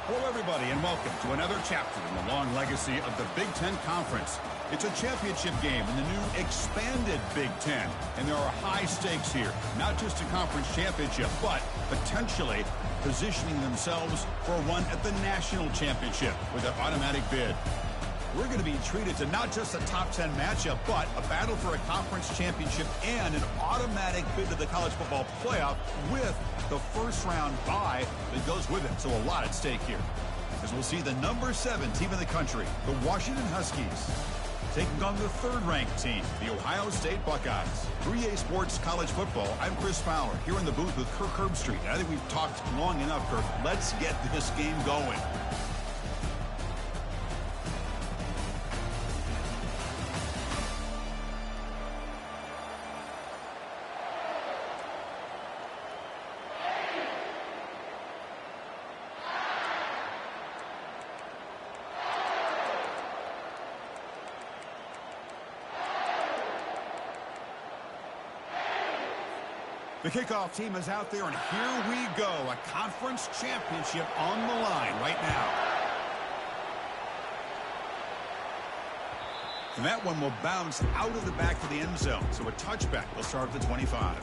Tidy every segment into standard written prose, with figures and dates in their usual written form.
Hello, everybody, and welcome to another chapter in the long legacy of the Big Ten Conference. It's a championship game in the new expanded Big Ten, and there are high stakes here. Not just a conference championship, but potentially positioning themselves for a run at the national championship with an automatic bid. We're going to be treated to not just a top 10 matchup, but a battle for a conference championship and an automatic bid to the college football playoff with the first round bye that goes with it. So a lot at stake here. As we'll see the number 7 team in the country, the Washington Huskies, taking on the third-ranked team, the Ohio State Buckeyes. 3A Sports College Football, I'm Chris Fowler, here in the booth with Kirk Herbstreit. I think we've talked long enough, Kirk. Let's get this game going. The kickoff team is out there, and here we go. A conference championship on the line right now. And that one will bounce out of the back of the end zone. So a touchback will start at the 25.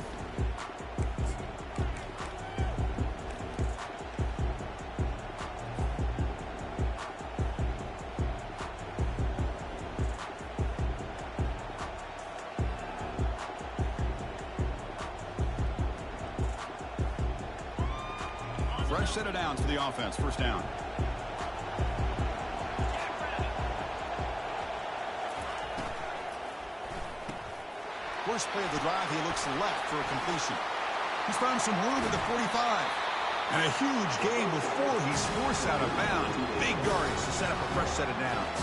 Fresh set of downs for the offense. First down. First play of the drive, he looks left for a completion. He's found some room at the 45. And a huge gain before he's forced out of bounds. Big yardage to set up a fresh set of downs.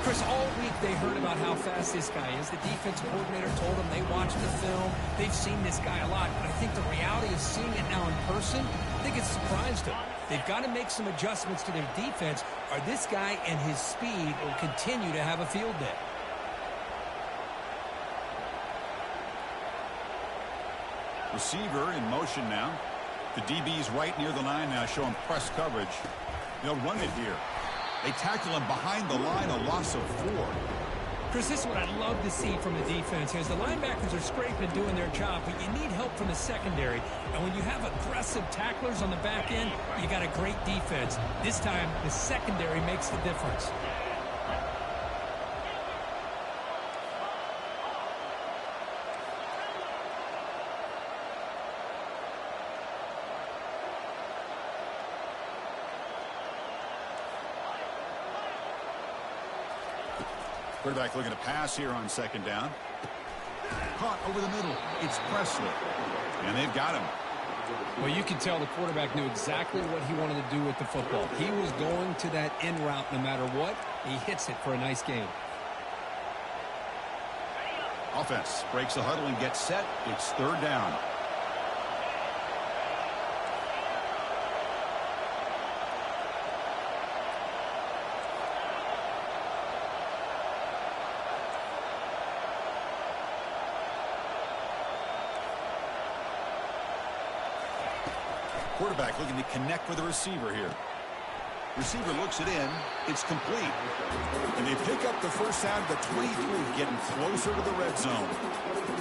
Chris, all week they heard about how fast this guy is. The defensive coordinator told them they watched the film. They've seen this guy a lot. But I think the reality of seeing it now in person, I think it's surprised them. They've got to make some adjustments to their defense, or this guy and his speed will continue to have a field day. Receiver in motion now. The DB's right near the line now, showing press coverage. They'll run it here. They tackle him behind the line, a loss of 4. Chris, this is what I love to see from the defense. As the linebackers are scraping and doing their job, but you need help from the secondary. And when you have aggressive tacklers on the back end, you got a great defense. This time, the secondary makes the difference. Quarterback looking to pass here on second down. Caught over the middle. It's Presley. And they've got him. Well, you can tell the quarterback knew exactly what he wanted to do with the football. He was going to that in route no matter what. He hits it for a nice gain. Offense breaks the huddle and gets set. It's third down. Quarterback looking to connect with the receiver here. Receiver looks it in. It's complete. And they pick up the first down at the 23, getting closer to the red zone.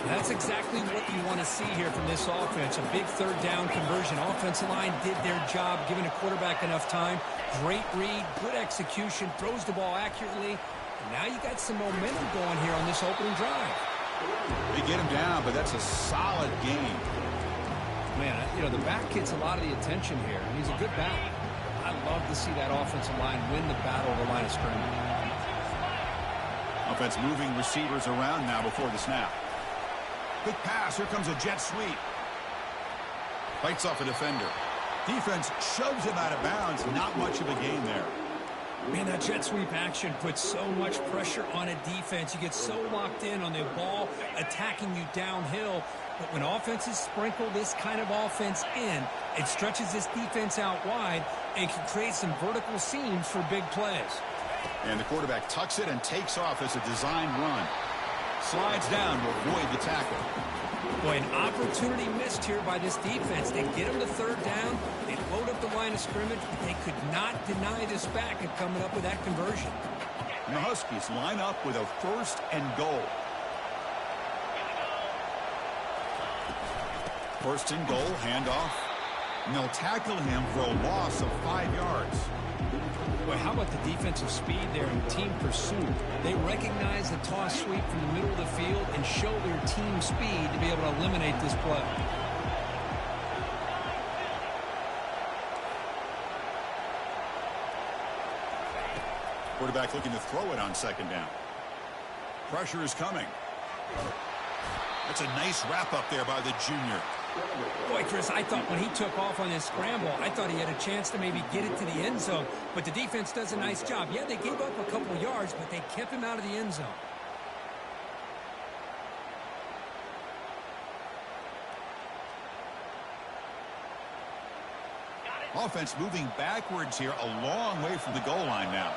That's exactly what you want to see here from this offense. A big third down conversion. Offensive line did their job, giving a quarterback enough time. Great read, good execution, throws the ball accurately. And now you got some momentum going here on this opening drive. They get him down, but that's a solid game. Man, you know, the back gets a lot of the attention here. He's a good back. I love to see that offensive line win the battle of the line of scrimmage. Offense moving receivers around now before the snap. Quick pass. Here comes a jet sweep. Fights off a defender. Defense shoves him out of bounds. Not much of a gain there. Man, that jet sweep action puts so much pressure on a defense. You get so locked in on the ball attacking you downhill. But when offenses sprinkle this kind of offense in, it stretches this defense out wide and can create some vertical seams for big plays. And the quarterback tucks it and takes off as a design run. Slides down to avoid the tackle. Boy, an opportunity missed here by this defense. They get them to third down. They load up the line of scrimmage. They could not deny this back and coming up with that conversion. And the Huskies line up with a 1st and goal. 1st and goal, handoff. And they'll tackle him for a loss of 5 yards. Boy, how about the defensive speed there in team pursuit? They recognize the toss sweep from the middle of the field and show their team speed to be able to eliminate this play. Quarterback looking to throw it on 2nd down. Pressure is coming. That's a nice wrap up there by the junior. Boy, Chris, I thought when he took off on his scramble, I thought he had a chance to maybe get it to the end zone. But the defense does a nice job. Yeah, they gave up a couple yards, but they kept him out of the end zone. Offense moving backwards here, a long way from the goal line now.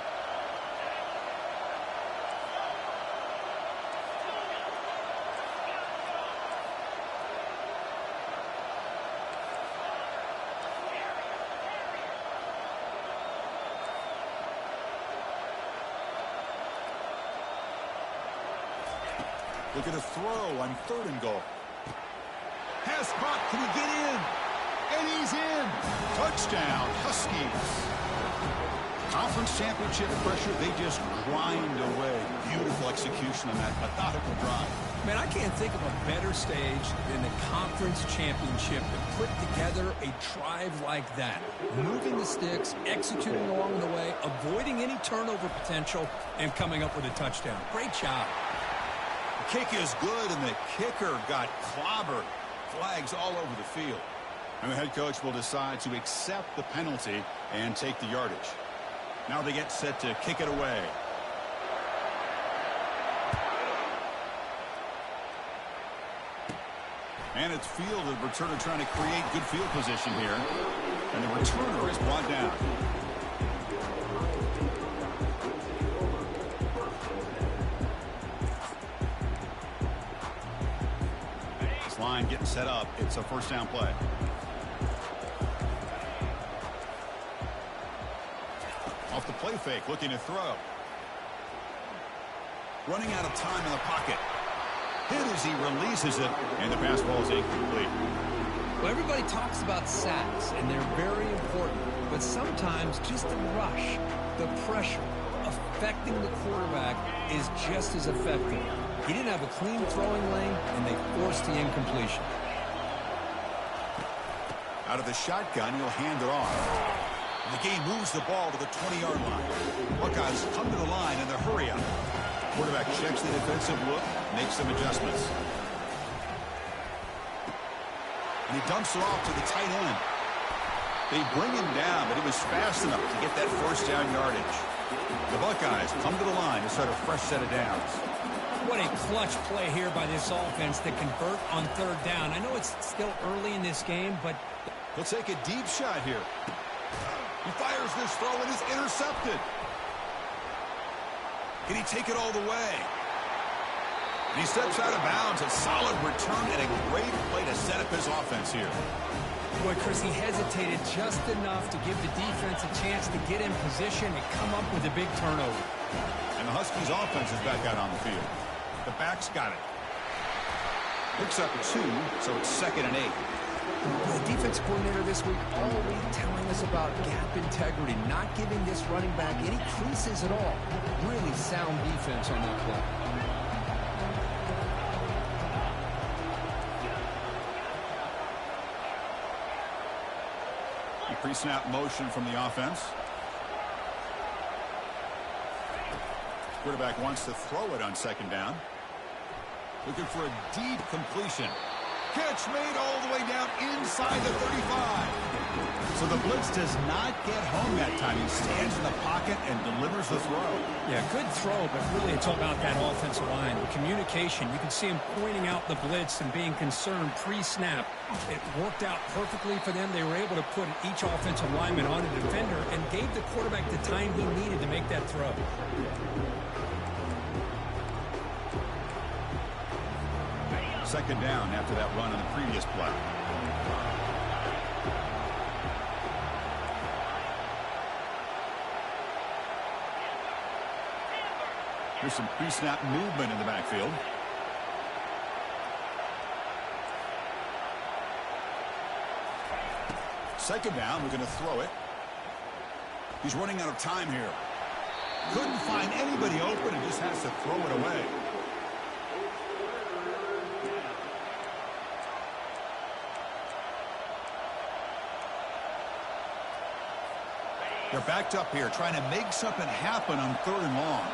Look at a throw on 3rd and goal. Pass caught. Can he get in? And he's in. Touchdown, Huskies. Conference championship pressure, they just grind away. Beautiful execution on that methodical drive. Man, I can't think of a better stage than the conference championship to put together a drive like that. Moving the sticks, executing along the way, avoiding any turnover potential, and coming up with a touchdown. Great job. The kick is good, and the kicker got clobbered. Flags all over the field. And the head coach will decide to accept the penalty and take the yardage. Now they get set to kick it away. And it's field, the returner trying to create good field position here. And the returner is brought down. This line getting set up. It's a 1st down play. Off the play fake, looking to throw. Running out of time in the pocket. Hit as he releases it, and the pass ball is incomplete. Well, everybody talks about sacks, and they're very important. But sometimes just the rush, the pressure, affecting the quarterback is just as effective. He didn't have a clean throwing lane, and they forced the incompletion. Out of the shotgun, he'll hand it off. The game moves the ball to the 20-yard line. Buckeyes come to the line in the hurry-up. Quarterback checks the defensive look, makes some adjustments. And he dumps it off to the tight end. They bring him down, but he was fast enough to get that 1st down yardage. The Buckeyes come to the line to start a fresh set of downs. What a clutch play here by this offense to convert on 3rd down. I know it's still early in this game, but he'll take a deep shot here. He fires this throw and is intercepted. Can he take it all the way? And he steps out of bounds. A solid return and a great play to set up his offense here. Boy, Chris, he hesitated just enough to give the defense a chance to get in position and come up with a big turnover. And the Huskies offense is back out on the field. The back's got it. Picks up 2, so it's 2nd and 8. The defense coordinator this week all week telling us about gap integrity, not giving this running back any creases at all. Really sound defense on that play. Pre-snap motion from the offense. Quarterback wants to throw it on 2nd down. Looking for a deep completion. Catch made all the way down inside the 35. So the blitz does not get home that time. He stands in the pocket and delivers the throw. Yeah, good throw, but really it's all about that offensive line. The communication, you can see him pointing out the blitz and being concerned pre-snap. It worked out perfectly for them. They were able to put each offensive lineman on a defender and gave the quarterback the time he needed to make that throw. second down after that run on the previous play. Here's some pre-snap movement in the backfield. Second down, we're going to throw it. He's running out of time here. Couldn't find anybody open and just has to throw it away. They're backed up here, trying to make something happen on 3rd and long.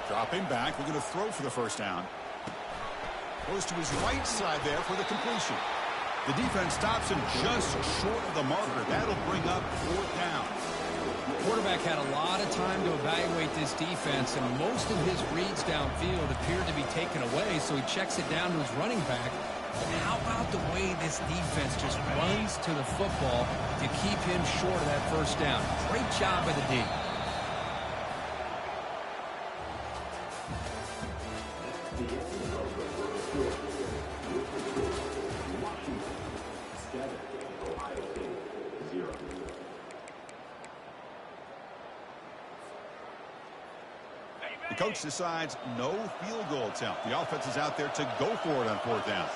Dropping back, we're going to throw for the first down. Goes to his right side there for the completion. The defense stops him just short of the marker. That'll bring up 4th down. The quarterback had a lot of time to evaluate this defense, and most of his reads downfield appeared to be taken away, so he checks it down to his running back. But how about the way this defense just runs to the football to keep him short of that first down? Great job by the D. The coach decides no field goal attempt. The offense is out there to go for it on 4th down.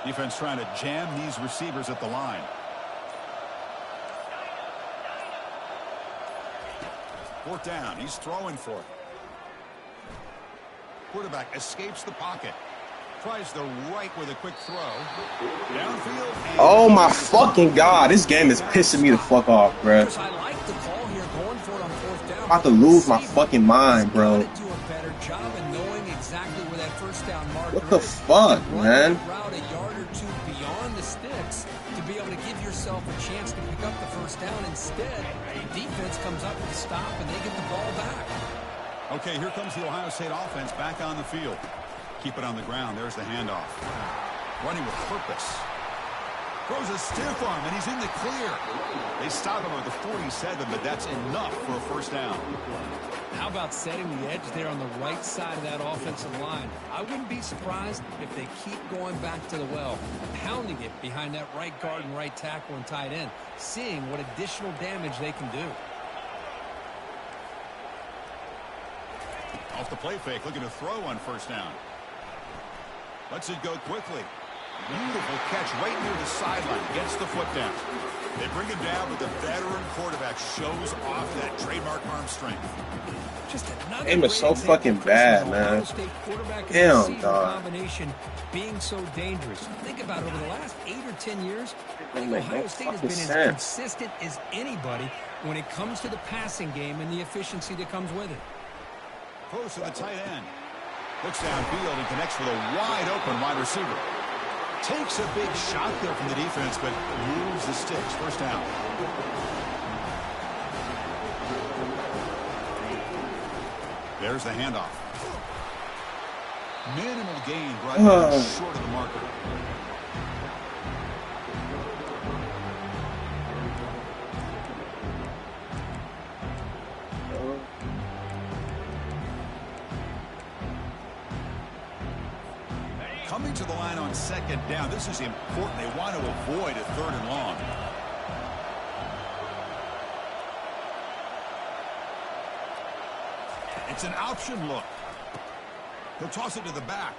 Defense trying to jam these receivers at the line. 4th down. He's throwing for it. Quarterback escapes the pocket. Tries the right with a quick throw. Downfield. Oh my fucking God. This game is pissing me the fuck off, bro. I like the call here, going for it on 4th down. I'm about to lose my fucking mind, bro. Do a better job of knowing exactly where that first down marker What the is. fuck, man? Route a yard or two beyond the sticks to be able to give yourself a chance to pick up the first down. Instead, the defense comes up with a stop and they get the ball back. Okay, here comes the Ohio State offense back on the field. Keep it on the ground. There's the handoff. Running with purpose. Throws a stiff arm, and he's in the clear. They stop him at the 47, but that's enough for a first down. How about setting the edge there on the right side of that offensive line? I wouldn't be surprised if they keep going back to the well, pounding it behind that right guard and right tackle and tight end, seeing what additional damage they can do. Off the play fake, looking to throw on first down. Lets it go quickly. Beautiful catch right near the sideline. Gets the foot down. They bring him down, but the veteran quarterback shows off that trademark arm strength. Just another Aim is so fucking bad, man. Damn, dog. Combination being so dangerous. Think about it, over the last 8 or 10 years, I think Make no Ohio State has fucking been as sense. consistent as anybody when it comes to the passing game and the efficiency that comes with it. Close to the tight end. Looks downfield and connects with a wide-open wide receiver. Takes a big shot there from the defense, but moves the sticks. First down. There's the handoff. Minimal gain brought down short of the marker. Coming to the line on second down. This is important. They want to avoid a 3rd and long. It's an option look. He'll toss it to the back.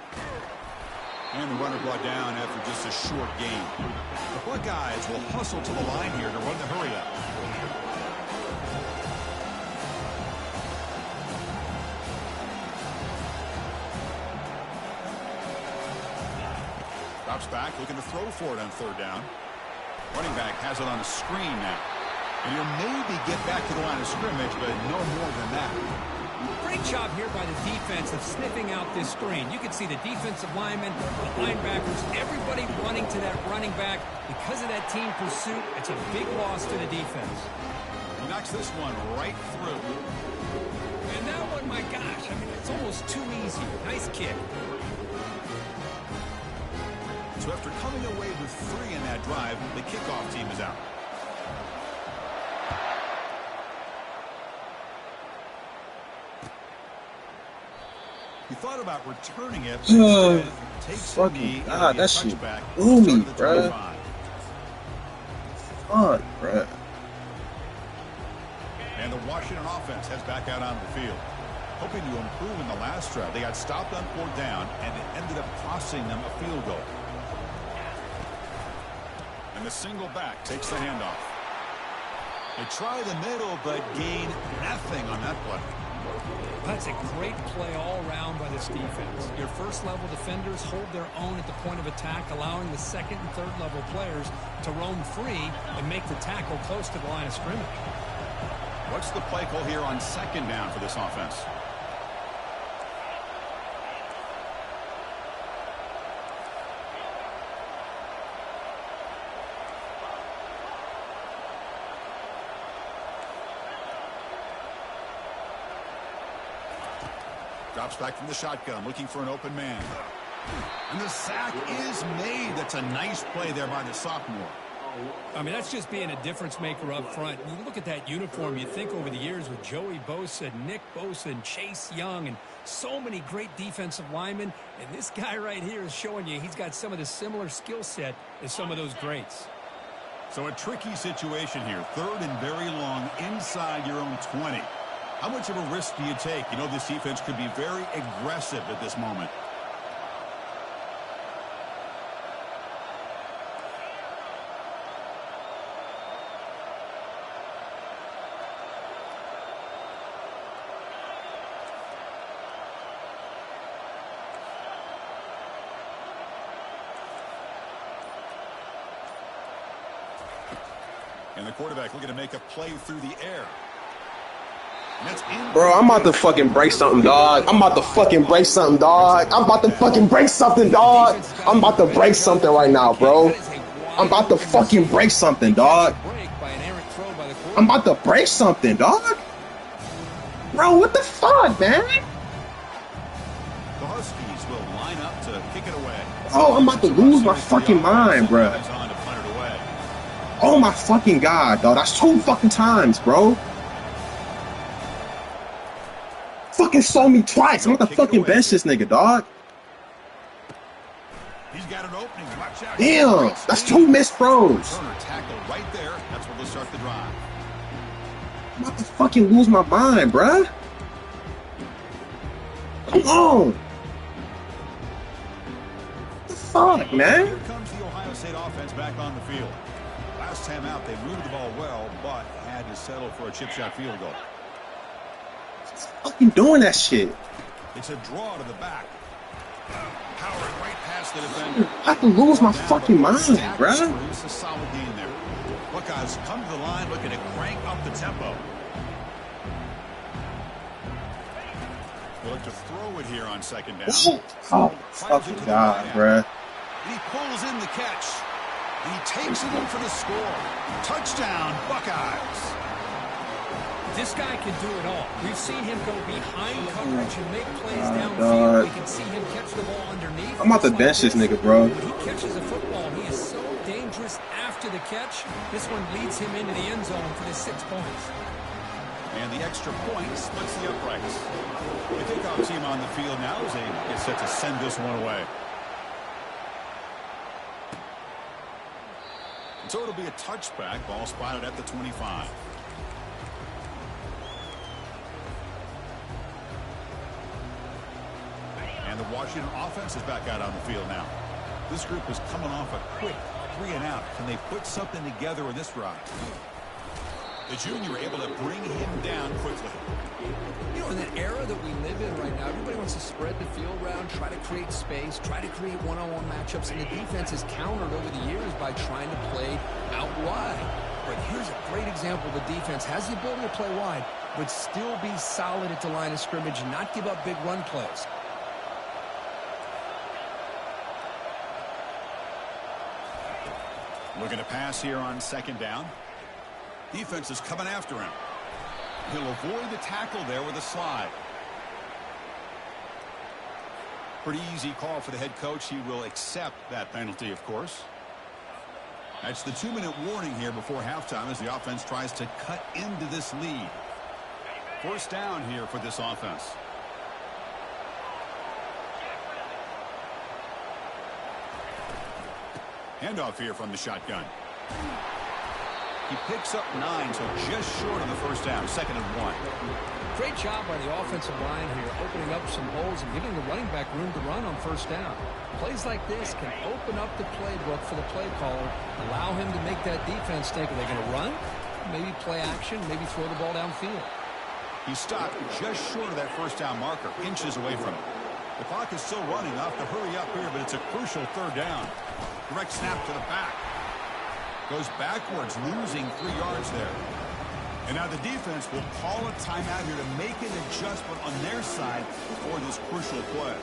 And the runner brought down after just a short gain. The Buckeyes will hustle to the line here to run the hurry up. Drops back, looking to throw for it on 3rd down. Running back has it on a screen now. And he'll maybe get back to the line of scrimmage, but no more than that. Great job here by the defense of sniffing out this screen. You can see the defensive linemen, the linebackers, everybody running to that running back. Because of that team pursuit, it's a big loss to the defense. He knocks this one right through. And that one, my gosh, I mean, it's almost too easy. Nice kick. So after coming away with 3 in that drive, the kickoff team is out. He thought about returning it, but instead takes a knee. God, that shit blew me, bruh. Fuck, bruh. And the Washington offense heads back out onto the field. Hoping to improve in the last drive. They got stopped on 4th down, and it ended up costing them a field goal. And the single back takes the handoff. They try the middle, but gain nothing on that play. That's a great play all around by this defense. Your first-level defenders hold their own at the point of attack, allowing the second and third-level players to roam free and make the tackle close to the line of scrimmage. What's the play call here on 2nd down for this offense? Drops back from the shotgun, looking for an open man. And the sack is made. That's a nice play there by the sophomore. I mean, that's just being a difference maker up front. You look at that uniform, you think over the years with Joey Bosa, Nick Bosa, and Chase Young, and so many great defensive linemen. And this guy right here is showing you he's got some of the similar skill set as some of those greats. So a tricky situation here. 3rd and very long inside your own 20. How much of a risk do you take? You know this defense could be very aggressive at this moment. And the quarterback looking to make a play through the air. Bro, I'm about to fucking break something, dog. I'm about to fucking break something, dog. I'm about to fucking break something, dog. I'm about to break something right now, bro. I'm about to fucking break something, dog. I'm about to break something, dog. Bro, what the fuck, man? The Huskies will line up to kick it away. Oh, I'm about to lose my fucking mind, bro. Oh my fucking god, dog. That's 2 fucking times, bro. Fucking saw me twice. I'm about to fucking bench this nigga, dog. He's got an opening. Watch out. Damn, that's 2 missed throws. Tackle right there. That's where they'll start the drive. I'm about to fucking lose my mind, bruh. Come on. What the fuck, man? Here comes the Ohio State offense back on the field. Last time out, they moved the ball well, but had to settle for a chip shot field goal. Fucking doing that shit. It's a draw to the back. Powering right past the defender. I have to lose my fucking mind, bruh. It's a solid game there. Buckeyes come to the line looking to crank up the tempo. They look to throw it here on 2nd down. Oh, fucking god, bruh. He pulls in the catch. And he takes it in for the score. Touchdown, Buckeyes. This guy can do it all. We've seen him go behind coverage and make plays downfield. We can see him catch the ball underneath. I'm about to bench this nigga, bro. When he catches a football, he is so dangerous after the catch. This one leads him into the end zone for the 6 points. And the extra point splits the uprights. The kickoff team on the field now as they get set to send this one away. And so it'll be a touchback. Ball spotted at the 25. And the Washington offense is back out on the field now. This group is coming off a quick 3 and out. Can they put something together in this drive? The junior able to bring him down quickly. You know, in that era that we live in right now, everybody wants to spread the field around, try to create space, try to create one-on-one matchups, and the defense has countered over the years by trying to play out wide. But here's a great example. The defense has the ability to play wide, but still be solid at the line of scrimmage and not give up big run plays. Looking to pass here on 2nd down. Defense is coming after him. He'll avoid the tackle there with a slide. Pretty easy call for the head coach. He will accept that penalty, of course. That's the 2-minute warning here before halftime as the offense tries to cut into this lead. First down here for this offense. Handoff here from the shotgun. He picks up 9, so just short of the first down. 2nd and 1. Great job by the offensive line here, opening up some holes and giving the running back room to run on first down. Plays like this can open up the playbook for the play caller, allow him to make that defense think, are they going to run? Maybe play action, maybe throw the ball downfield. He stopped just short of that first down marker, inches away from it. The clock is still running. Off to hurry up here, but it's a crucial 3rd down. Direct snap to the back. Goes backwards, losing 3 yards there. And now the defense will call a timeout here to make an adjustment on their side for this crucial play.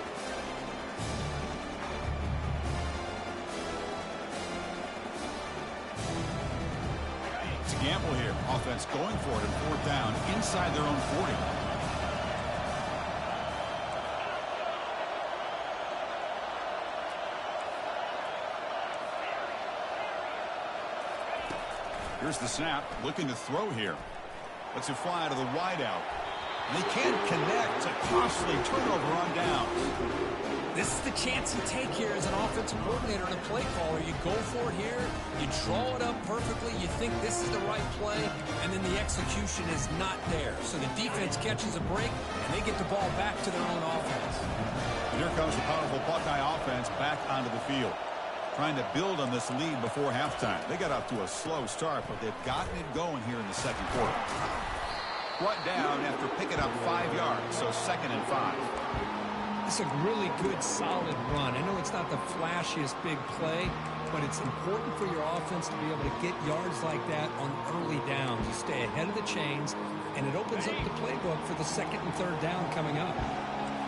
It's a gamble here. Offense going for it in 4th down inside their own 40. Here's the snap, looking to throw here. Lets it fly to the wideout. And they can't connect. A costly turnover on downs. This is the chance you take here as an offensive coordinator and a play caller. You go for it here, you draw it up perfectly, you think this is the right play, and then the execution is not there. So the defense catches a break, and they get the ball back to their own offense. And here comes the powerful Buckeye offense back onto the field, trying to build on this lead before halftime. They got off to a slow start, but they've gotten it going here in the 2nd quarter. Brought down after picking up 5 yards, so 2nd and 5. It's a really good, solid run. I know it's not the flashiest big play, but it's important for your offense to be able to get yards like that on early downs. You stay ahead of the chains, and it opens up the playbook for the 2nd and 3rd down coming up.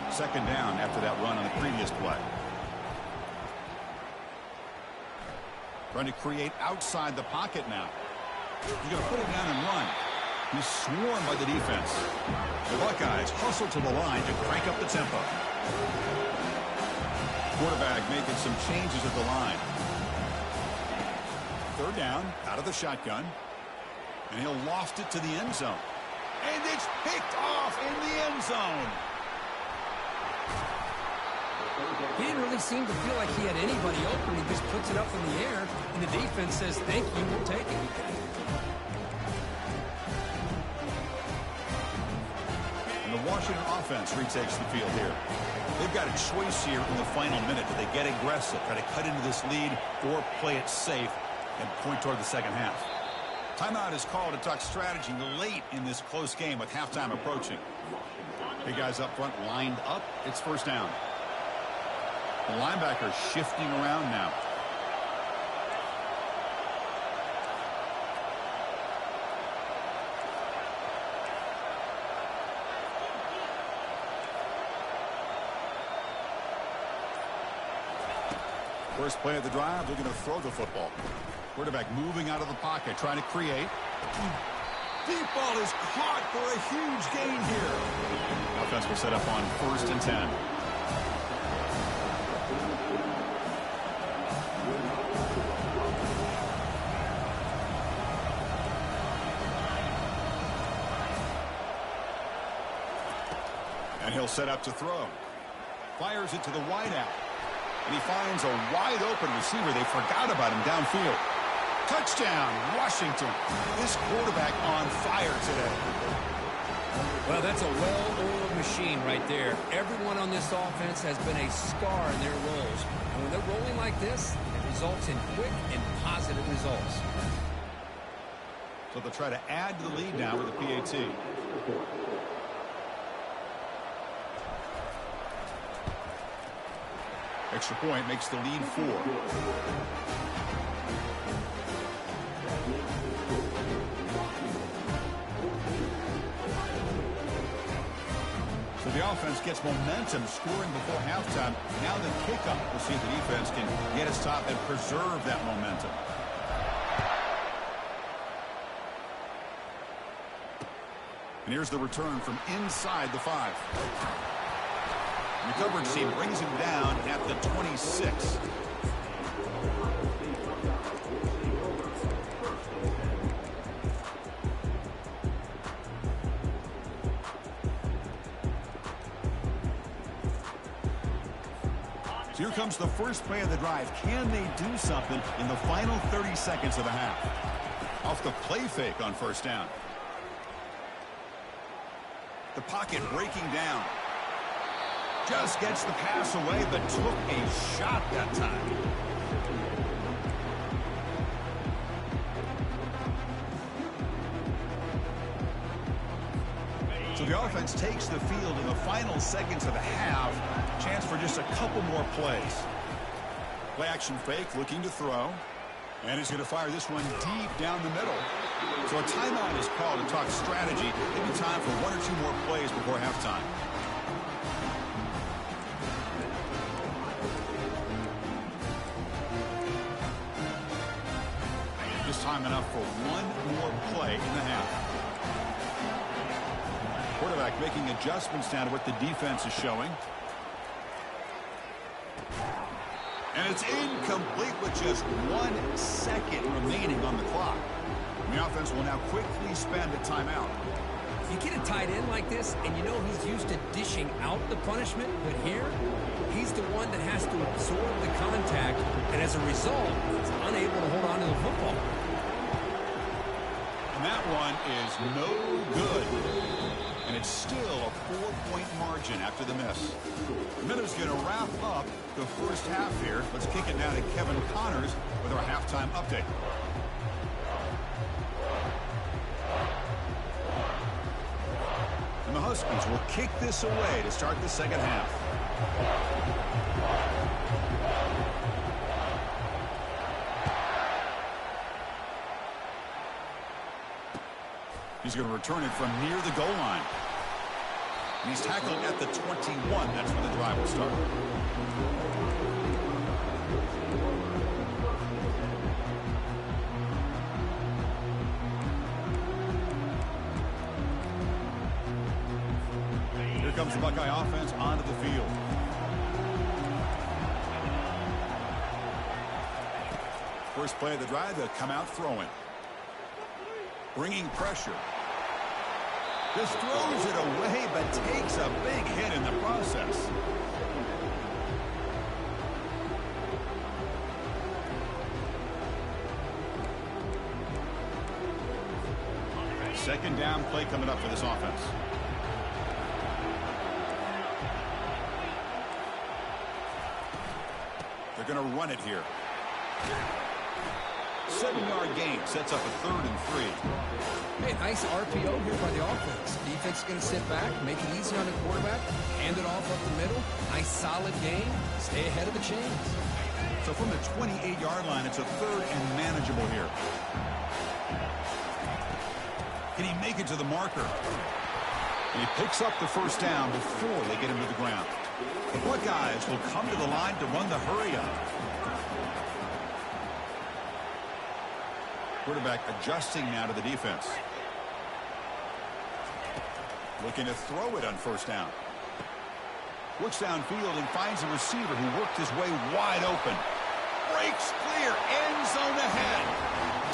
2nd down after that run on the previous play. Trying to create outside the pocket now. He's going to put it down and run. He's swarmed by the defense. The Buckeyes hustle to the line to crank up the tempo. Quarterback making some changes at the line. 3rd down, out of the shotgun. And he'll loft it to the end zone. And it's picked off in the end zone. He didn't really seem to feel like he had anybody open. He just puts it up in the air, and the defense says, thank you, we'll take it. And the Washington offense retakes the field here. They've got a choice here in the final minute. Do they get aggressive, try to cut into this lead, or play it safe and point toward the 2nd half? Timeout is called to talk strategy late in this close game with halftime approaching. Big guys up front lined up. It's 1st down. The linebacker shifting around now. First play of the drive, looking to throw the football. Quarterback moving out of the pocket, trying to create. Deep ball is caught for a huge gain here. Offense will set up on 1st and 10. And he'll set up to throw. Fires it to the wideout. And he finds a wide open receiver. They forgot about him downfield. Touchdown, Washington. This quarterback on fire today. Well, that's a well-oiled machine right there. Everyone on this offense has been a star in their roles. And when they're rolling like this, it results in quick and positive results. So they'll try to add to the lead now with the PAT. Extra point makes the lead 4. So the offense gets momentum scoring before halftime. Now the kickoff. We'll see if the defense can get a stop and preserve that momentum. And here's the return from inside the 5. The coverage team brings him down at the 26. So here comes the first play of the drive. Can they do something in the final 30 seconds of the half? Off the play fake on first down. The pocket breaking down. Just gets the pass away, but took a shot that time. So the offense takes the field in the final seconds of the half. Chance for just a couple more plays. Play action fake, looking to throw. And he's going to fire this one deep down the middle. So a timeout is called to talk strategy. Maybe time for one or two more plays before halftime. This time enough for one more play in the half. Quarterback making adjustments now to what the defense is showing. And it's incomplete with just 1 second remaining on the clock. The offense will now quickly spend a timeout. You get a tight end like this, and you know he's used to dishing out the punishment, but here, he's the one that has to absorb the contact, and as a result, he's unable to hold on to the football. And that one is no good. And it's still a 4-point margin after the miss. The Minnows going to wrap up the first half here. Let's kick it now to Kevin Connors with our halftime update. And the Huskies will kick this away to start the second half. He's going to return it from near the goal line. And he's tackled at the 21. That's when the drive will start. Here comes the Buckeye offense onto the field. First play of the drive, they'll come out throwing. Bringing pressure. Just throws it away, but takes a big hit in the process. Second down play coming up for this offense. They're going to run it here. 7-yard gain sets up a 3rd and 3. Hey, nice RPO here by the offense. Defense is going to sit back, make it easy on the quarterback, hand it off up the middle. Nice solid game. Stay ahead of the chains. So from the 28-yard line, it's a 3rd and manageable here. Can he make it to the marker? And he picks up the first down before they get him to the ground. The Buckeyes will come to the line to run the hurry up. Quarterback adjusting now to the defense. Looking to throw it on first down. Looks downfield and finds a receiver who worked his way wide open. Breaks clear, end zone ahead.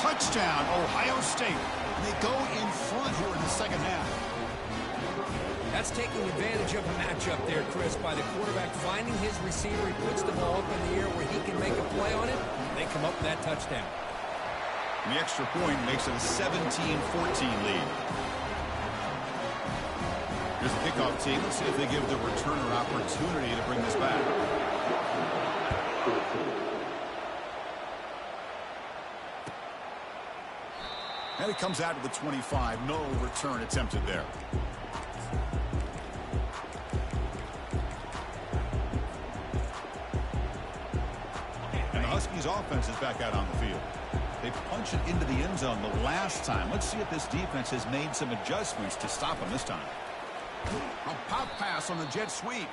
Touchdown, Ohio State. They go in front here in the second half. That's taking advantage of a matchup there, Chris, by the quarterback finding his receiver. He puts the ball up in the air where he can make a play on it. They come up with that touchdown. And the extra point makes it a 17-14 lead. Here's the kickoff team. Let's see if they give the returner opportunity to bring this back. And it comes out to the 25. No return attempted there. And the Huskies offense is back out on the field. They punch it into the end zone the last time. Let's see if this defense has made some adjustments to stop them this time. A pop pass on the jet sweep.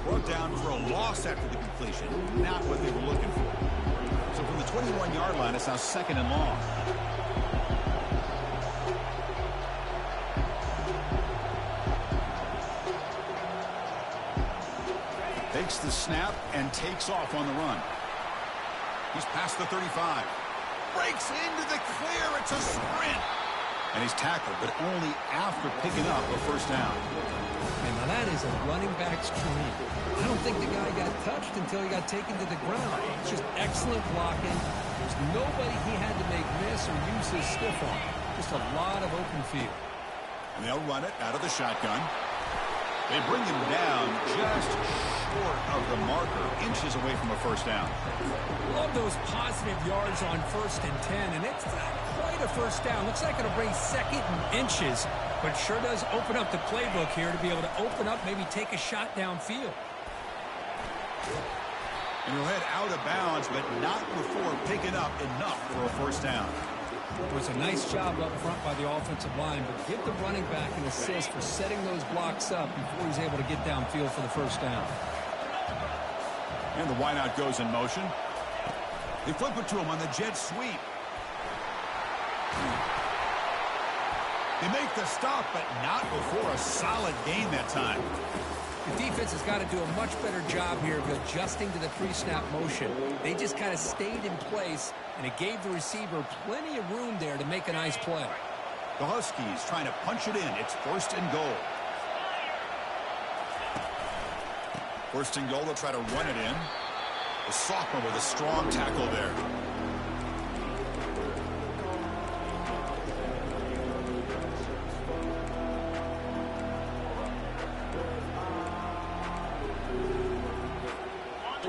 Brought down for a loss after the completion. Not what they were looking for. So from the 21-yard line, it's now 2nd and long. takes the snap and takes off on the run. He's past the 35. Breaks into the clear. It's a sprint. And he's tackled, but only after picking up a first down. And now that is a running back's dream. I don't think the guy got touched until he got taken to the ground. It's just excellent blocking. There's nobody he had to make miss or use his stiff arm. Just a lot of open field. And they'll run it out of the shotgun. They bring him down just short of the marker, inches away from a first down. Love those positive yards on 1st and 10, and it's not quite a first down. Looks like it'll bring second and inches, but sure does open up the playbook here to be able to open up, maybe take a shot downfield. And he'll head out of bounds, but not before picking up enough for a first down. It was a nice job up front by the offensive line, but give the running back an assist for setting those blocks up before he's able to get downfield for the first down. And the wideout goes in motion. They flip it to him on the jet sweep. They make the stop, but not before a solid gain that time. The defense has got to do a much better job here of adjusting to the pre-snap motion. They just kind of stayed in place, and it gave the receiver plenty of room there to make a nice play. The Huskies trying to punch it in. It's 1st and goal. 1st and goal, they'll try to run it in. The sophomore with a strong tackle there.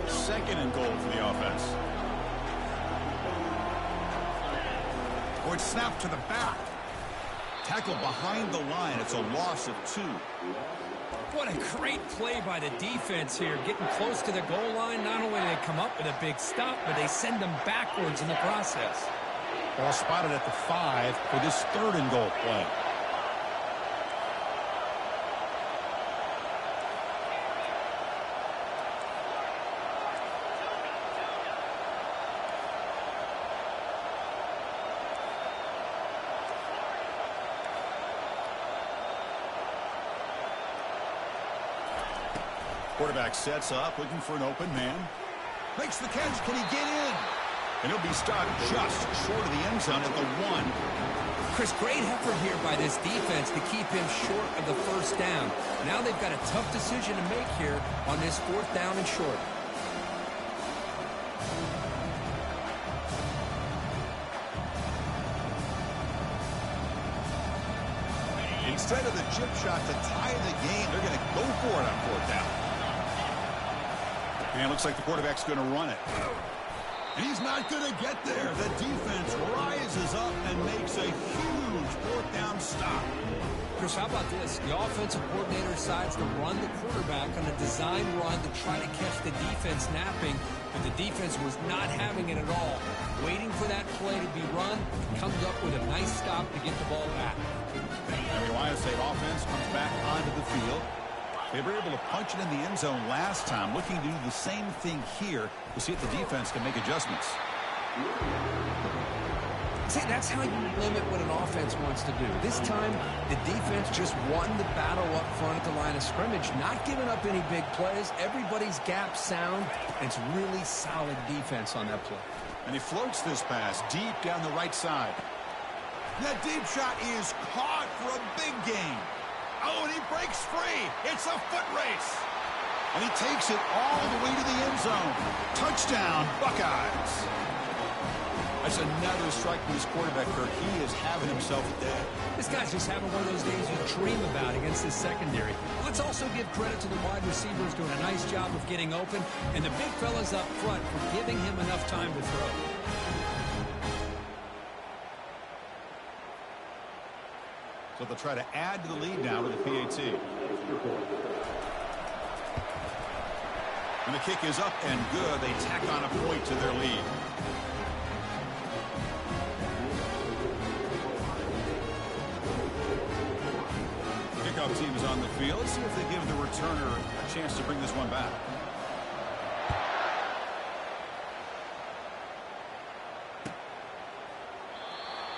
Second and goal for the offense. Or it's snapped to the back. Tackle behind the line. It's a loss of 2. What a great play by the defense here. Getting close to the goal line, not only do they come up with a big stop, but they send them backwards in the process. Ball spotted at the 5 for this 3rd and goal play. Quarterback sets up, looking for an open man. Makes the catch. Can he get in? And he'll be stopped just short of the end zone at the 1. Chris, great effort here by this defense to keep him short of the first down. Now they've got a tough decision to make here on this 4th down and short. Instead of the chip shot to tie the game, they're going to go for it on 4th down. And it looks like the quarterback's going to run it. And he's not going to get there. The defense rises up and makes a huge 4th down stop. Chris, how about this? The offensive coordinator decides to run the quarterback on a design run to try to catch the defense napping, but the defense was not having it at all. Waiting for that play to be run, comes up with a nice stop to get the ball back. And the Ohio State offense comes back onto the field. They were able to punch it in the end zone last time, looking to do the same thing here to see if the defense can make adjustments. See, that's how you limit what an offense wants to do. This time, the defense just won the battle up front at the line of scrimmage, not giving up any big plays. Everybody's gap sound, and it's really solid defense on that play. And he floats this pass deep down the right side. That deep shot is caught for a big gain. Oh, and he breaks free. It's a foot race. And he takes it all the way to the end zone. Touchdown, Buckeyes. That's another strike from his quarterback, Kirk. He is having himself a day. This guy's just having one of those days you dream about against his secondary. Let's also give credit to the wide receivers doing a nice job of getting open, and the big fellas up front for giving him enough time to throw. So they'll try to add to the lead now with the PAT. And the kick is up and good. They tack on a point to their lead. Kickoff team is on the field. Let's see if they give the returner a chance to bring this one back.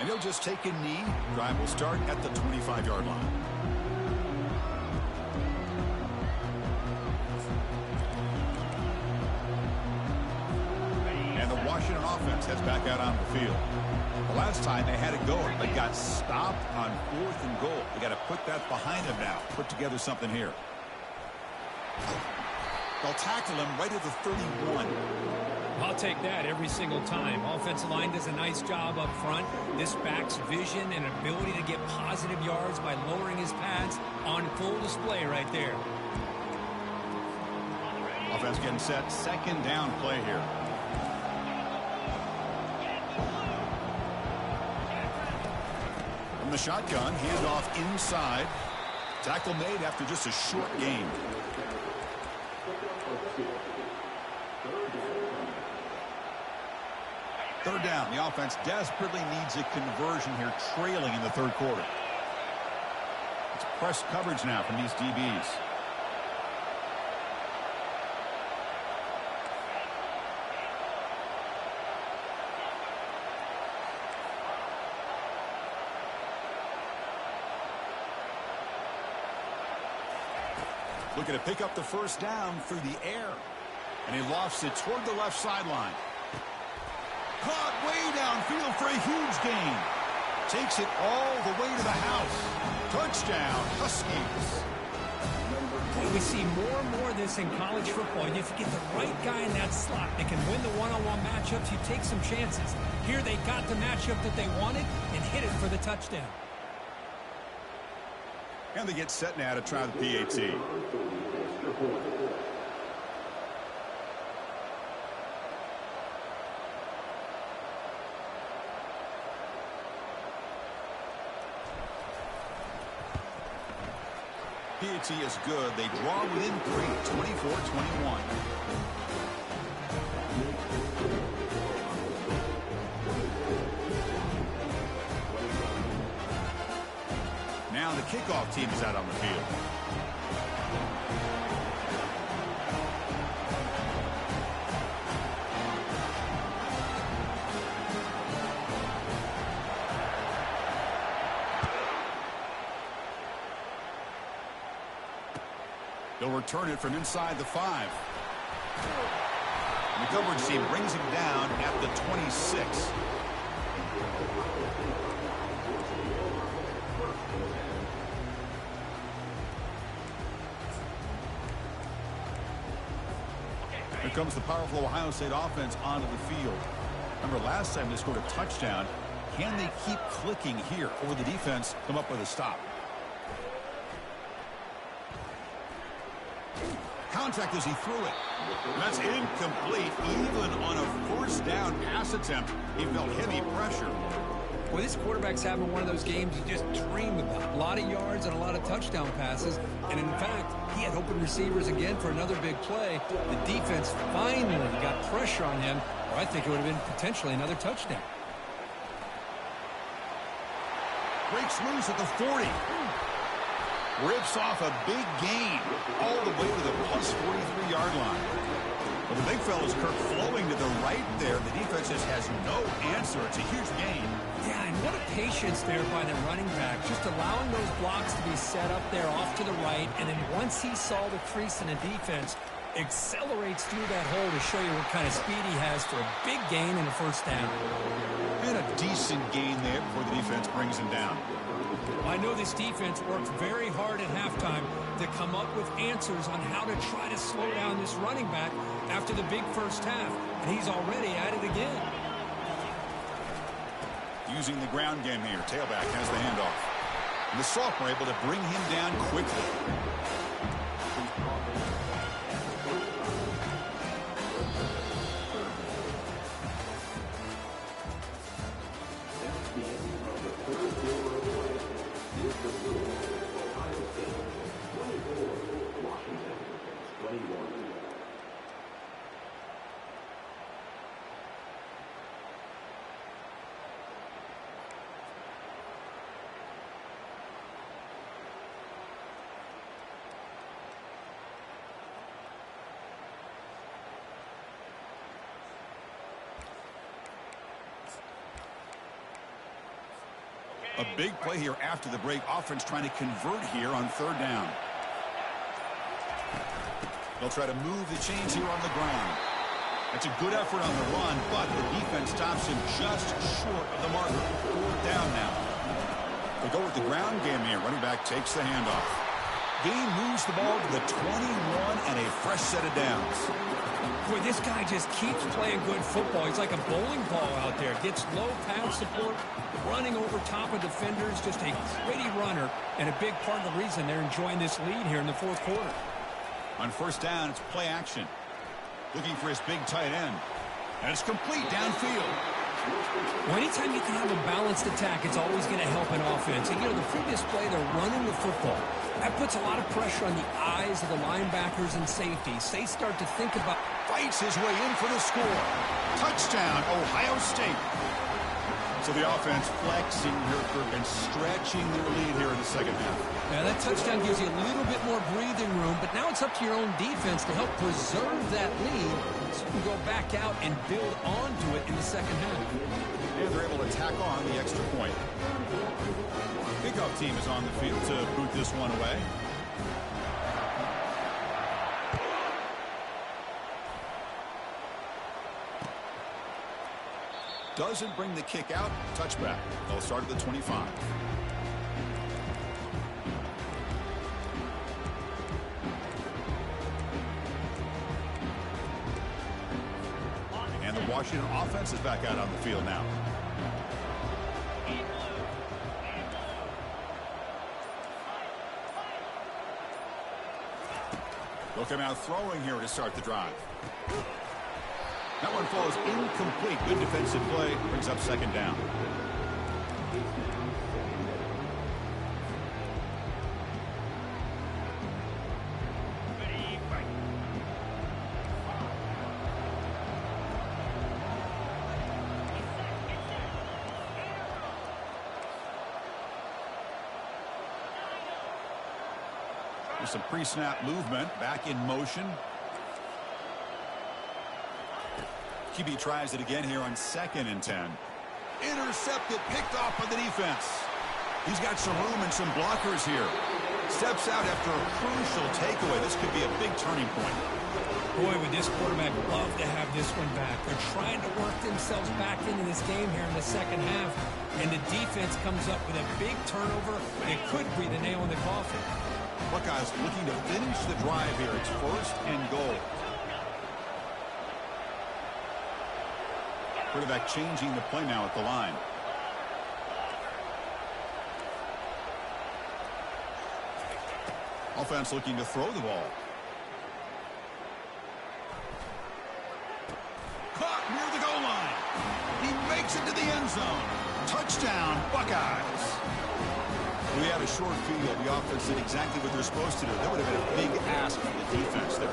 And he'll just take a knee. Drive will start at the 25-yard line. offense heads back out on the field. The last time they had it going, they got stopped on 4th and goal. They got to put that behind them now. Put together something here. They'll tackle him right at the 31. I'll take that every single time. Offensive line does a nice job up front. This back's vision and ability to get positive yards by lowering his pads on full display right there. Offense getting set. 2nd down play here. From the shotgun, handoff inside. Tackle made after just a short gain. Third down. The offense desperately needs a conversion here, trailing in the 3rd quarter. It's press coverage now from these DBs. Looking to pick up the 1st down through the air. And he lofts it toward the left sideline. Caught way downfield for a huge gain. Takes it all the way to the house. Touchdown, Huskies. We see more and more of this in college football. If you get the right guy in that slot, they can win the one-on-one matchups. You take some chances. Here they got the matchup that they wanted and hit it for the touchdown. And they get set now to try the PAT. PAT is good. They draw within 3, 24-21. Now the kickoff team is out on the field. They'll return it from inside the 5. And the coverage team brings him down at the 26. Here comes the powerful Ohio State offense onto the field. Remember last time they scored a touchdown. Can they keep clicking here, or will the defense come up with a stop? Contact as he threw it. That's incomplete. Even on a 1st down pass attempt, he felt heavy pressure. Well, this quarterback's having one of those games you just dream about. A lot of yards and a lot of touchdown passes. And in fact, he had open receivers again for another big play. The defense finally got pressure on him, or I think it would have been potentially another touchdown. Breaks loose at the 40. Rips off a big gain all the way to the plus 43-yard line. Well, the big fella's Kirk flowing to the right there. The defense just has no answer. It's a huge gain. Yeah, and what a patience there by the running back. Just allowing those blocks to be set up there off to the right. And then once he saw the crease in the defense, accelerates through that hole to show you what kind of speed he has for a big gain and a 1st down. And a decent gain there before the defense brings him down. I know this defense worked very hard at halftime to come up with answers on how to try to slow down this running back after the big 1st half, and he's already at it again. Using the ground game here, tailback has the handoff. And the sophomore able to bring him down quickly. A big play here after the break. Offense trying to convert here on 3rd down. They'll try to move the chains here on the ground. That's a good effort on the run, but the defense stops him just short of the marker. 4th down now. They go with the ground game here. Running back takes the handoff. Gain moves the ball to the 21 and a fresh set of downs. Boy, this guy just keeps playing good football. He's like a bowling ball out there. Gets low pass support, running over top of defenders. Just a gritty runner, and a big part of the reason they're enjoying this lead here in the 4th quarter. On 1st down, it's play action. Looking for his big tight end. And it's complete downfield. Well, anytime you can have a balanced attack, it's always going to help an offense. And, you know, the previous play, they're running the football. That puts a lot of pressure on the eyes of the linebackers and safeties. They start to think about... Fights his way in for the score. Touchdown, Ohio State. So the offense flexing here, and stretching their lead here in the 2nd half. Yeah, that touchdown gives you a little bit more breathing room, but now it's up to your own defense to help preserve that lead so you can go back out and build onto it in the 2nd half. And they're able to tack on the extra point. Kickoff team is on the field to boot this one away. Doesn't bring the kick out. Touchback. They'll start at the 25. And the Washington offense is back out on the field now. They'll come out throwing here to start the drive. That one falls incomplete. Good defensive play. Brings up 2nd down. There's some pre-snap movement. Back in motion. QB tries it again here on 2nd and 10. Intercepted, picked off by the defense. He's got some room and some blockers here. Steps out after a crucial takeaway. This could be a big turning point. Boy, would this quarterback love to have this one back. They're trying to work themselves back into this game here in the 2nd half, and the defense comes up with a big turnover. It could be the nail in the coffin. Buckeyes looking to finish the drive here. It's 1st and goal. Quarterback changing the play now at the line. Offense looking to throw the ball. Caught near the goal line. He makes it to the end zone. Touchdown, Buckeyes. We had a short field. The offense did exactly what they're supposed to do. That would have been a big ask from the defense there.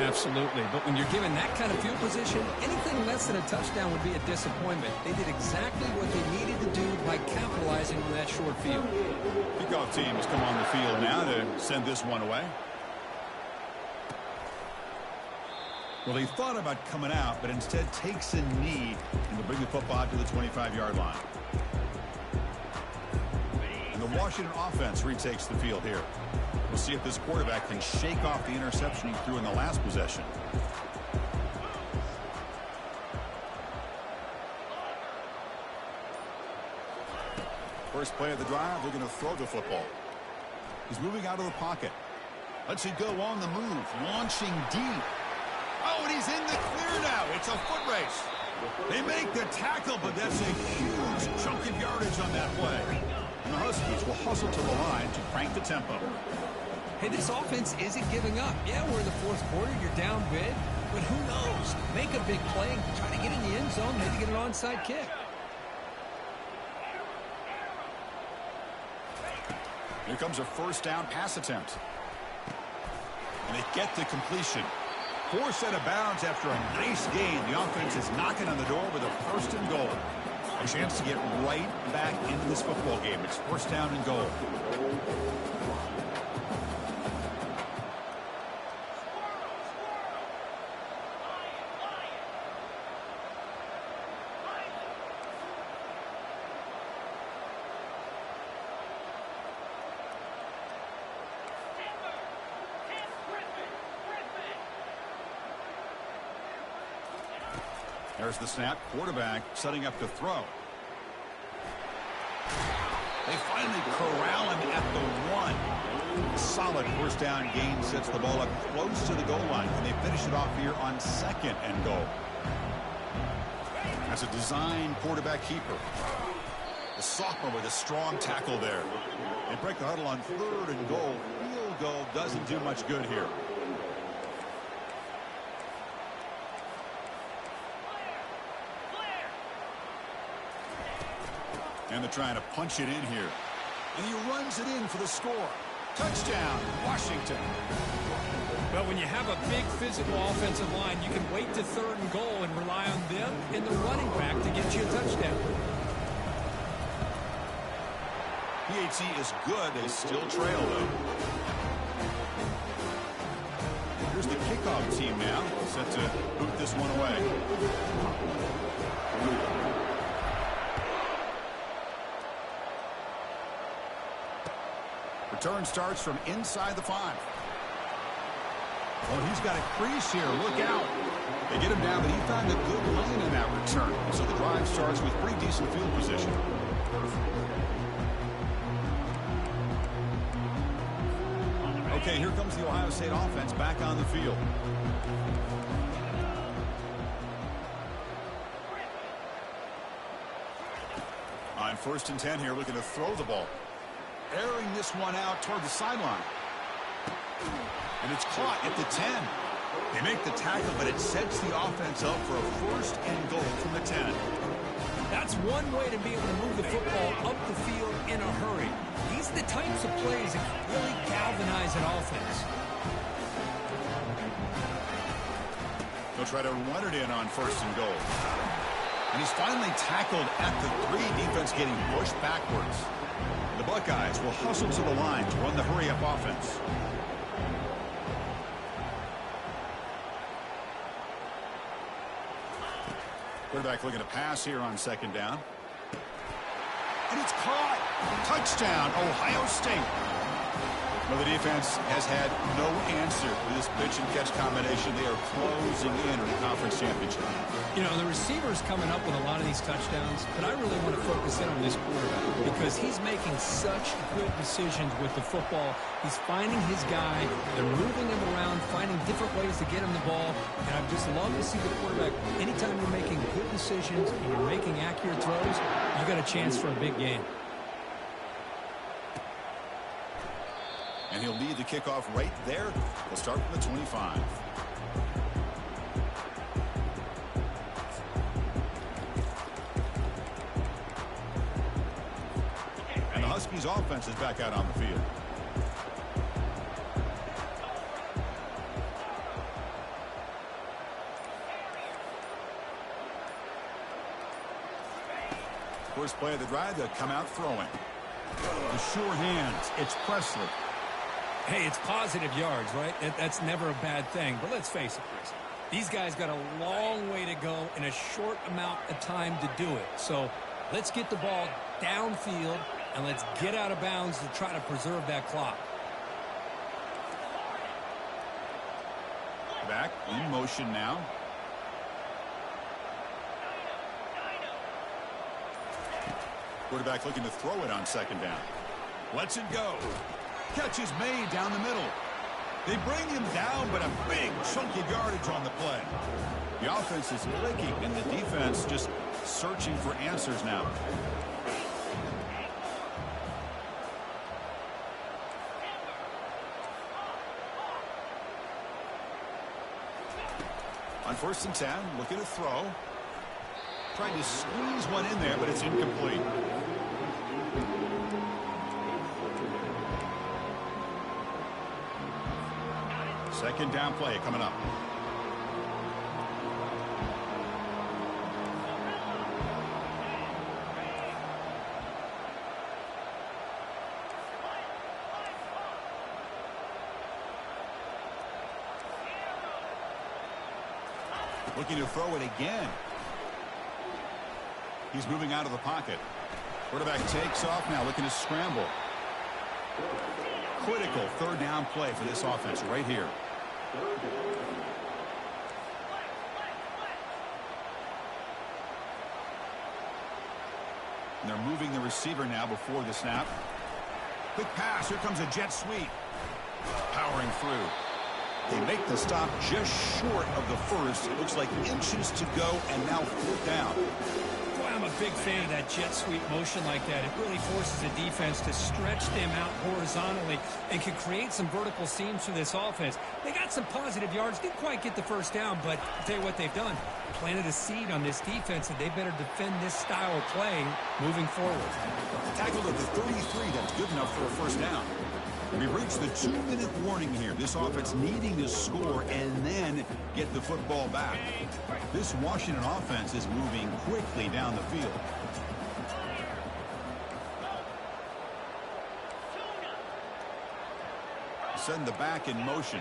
Absolutely. But when you're given that kind of field position, anything less than a touchdown would be a disappointment. They did exactly what they needed to do by capitalizing on that short field. Kickoff team has come on the field now to send this one away. Well, he thought about coming out, but instead takes a knee and will bring the football out to the 25-yard line. The Washington offense retakes the field here. We'll see if this quarterback can shake off the interception he threw in the last possession. First play of the drive, they're going to throw the football. He's moving out of the pocket. Lets it go on the move, launching deep. Oh, and he's in the clear now. It's a foot race. They make the tackle, but that's a huge chunk of yardage on that play. And the Huskies will hustle to the line to crank the tempo. Hey, this offense isn't giving up. Yeah, we're in the 4th quarter. You're down big. But who knows? Make a big play. Try to get in the end zone. Maybe get an onside kick. Here comes a 1st down pass attempt. And they get the completion. 4 set of bounds after a nice gain. The offense is knocking on the door with a 1st and goal. A chance to get right back into this football game. It's 1st down and goal. There's the snap. Quarterback setting up to throw. They finally corral him at the 1. Solid first down gain sets the ball up close to the goal line. And they finish it off here on 2nd and goal. That's a design quarterback keeper. The sophomore with a strong tackle there. They break the huddle on 3rd and goal. Field goal doesn't do much good here. And they're trying to punch it in here. And he runs it in for the score. Touchdown, Washington. Well, when you have a big physical offensive line, you can wait to 3rd and goal and rely on them and the running back to get you a touchdown. PAT is good. They still trail, though. Here's the kickoff team now, set to boot this one away. Return starts from inside the 5. Oh, he's got a crease here. Look out. They get him down, but he found a good lane in that return. So the drive starts with pretty decent field position. Okay, here comes the Ohio State offense back on the field. On 1st and 10 here, looking to throw the ball. Airing this one out toward the sideline. And it's caught at the 10. They make the tackle, but it sets the offense up for a 1st and goal from the 10. That's one way to be able to move the football up the field in a hurry. These are the types of plays that can really galvanize an offense. They'll try to run it in on 1st and goal. And he's finally tackled at the 3. Defense getting pushed backwards. The Buckeyes will hustle to the line to run the hurry-up offense. Quarterback looking to pass here on 2nd down. And it's caught. Touchdown, Ohio State. Well, the defense has had no answer for this pitch-and-catch combination. They are closing in on the conference championship. You know, the receiver's coming up with a lot of these touchdowns, but I really want to focus in on this quarterback because he's making such good decisions with the football. He's finding his guy. They're moving him around, finding different ways to get him the ball, and I just love to see the quarterback. Anytime you're making good decisions and you're making accurate throws, you got a chance for a big game. And he'll lead the kickoff right there. They'll start from the 25. And the Huskies offense is back out on the field. First play of the drive, they'll come out throwing. The sure hands, it's Presley. Hey, it's positive yards, right? That's never a bad thing. But let's face it, Chris. These guys got a long way to go in a short amount of time to do it. So let's get the ball downfield, and let's get out of bounds to try to preserve that clock. Back in motion now. Quarterback looking to throw it on 2nd down. Lets it go. Catch is made down the middle. They bring him down, but a big chunk of yardage on the play. The offense is clicking, and the defense just searching for answers now. On 1st and 10, looking to throw. Trying to squeeze one in there, but it's incomplete. Second down play coming up. Looking to throw it again. He's moving out of the pocket. Quarterback takes off now, looking to scramble. Critical 3rd down play for this offense right here. And they're moving the receiver now before the snap. Quick pass. Here comes a jet sweep. Powering through. They make the stop just short of the first. It looks like inches to go, and now 4th down. Boy, I'm a big fan of that jet sweep motion like that. It really forces the defense to stretch them out horizontally and can create some vertical seams for this offense. They got some positive yards. Didn't quite get the first down, but I'll tell you what they've done. Planted a seed on this defense, and they better defend this style of play moving forward. Tackled at the 33. That's good enough for a first down. We've reached the 2-minute warning here. This offense needing to score and then get the football back. This Washington offense is moving quickly down the field. Send the back in motion.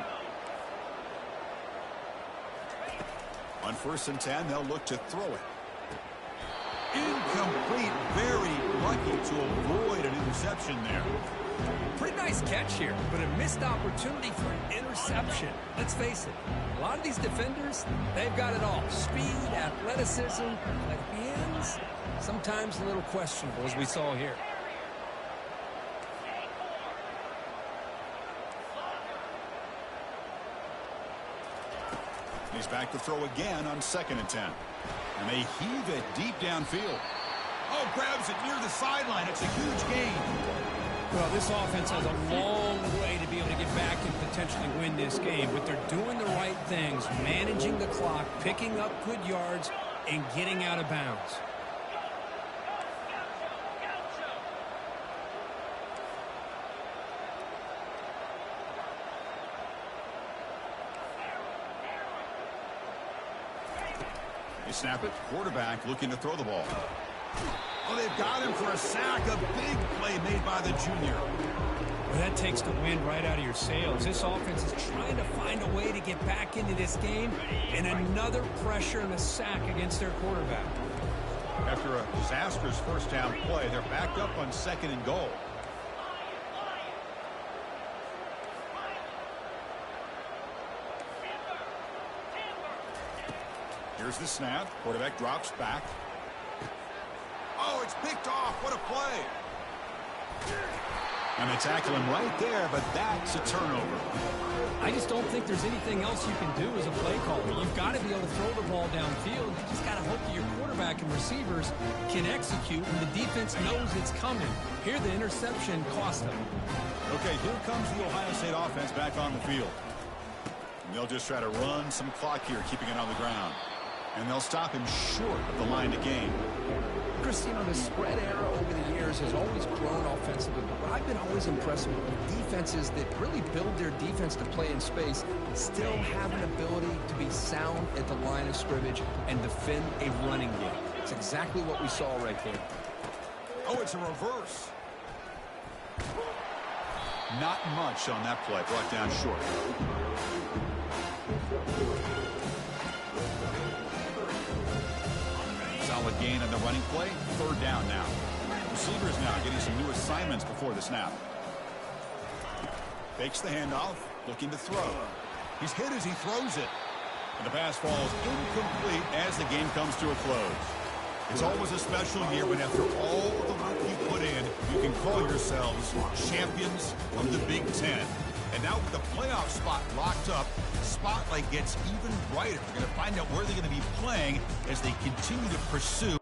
On 1st and 10, they'll look to throw it. Incomplete. Very lucky to avoid an interception there. Pretty nice catch here, but a missed opportunity for an interception. Let's face it, a lot of these defenders, they've got it all. Speed, athleticism, but hands, sometimes a little questionable, as we saw here. He's back to throw again on 2nd and 10. And they heave it deep downfield. Oh, grabs it near the sideline. It's a huge gain. Well, this offense has a long way to be able to get back and potentially win this game, but they're doing the right things, managing the clock, picking up good yards, and getting out of bounds. They snap it. Quarterback looking to throw the ball. Oh, they've got him for a sack. A big play made by the junior. Well, that takes the wind right out of your sails. This offense is trying to find a way to get back into this game, and another pressure and a sack against their quarterback. After a disastrous first down play, they're backed up on 2nd and goal. Here's the snap. Quarterback drops back. Oh, it's picked off. What a play. And they tackle him right there, but that's a turnover. I just don't think there's anything else you can do as a play caller. You've got to be able to throw the ball downfield. You just got to hope that your quarterback and receivers can execute when the defense knows it's coming. Here, the interception cost them. Okay, here comes the Ohio State offense back on the field. And they'll just try to run some clock here, keeping it on the ground. And they'll stop him short of the line to gain. Chris, you know, the spread era over the years has always grown offensively, but I've been always impressed with defenses that really build their defense to play in space, still have an ability to be sound at the line of scrimmage and defend a running game. It's exactly what we saw right there. Oh, it's a reverse. Not much on that play, brought down short. Solid gain on the running play. 3rd down now. Receivers now getting some new assignments before the snap. Fakes the handoff, looking to throw. He's hit as he throws it. And the pass falls incomplete as the game comes to a close. It's always a special year when after all the work you put in, you can call yourselves champions of the Big Ten. And now with the playoff spot locked up, the spotlight gets even brighter. We're going to find out where they're going to be playing as they continue to pursue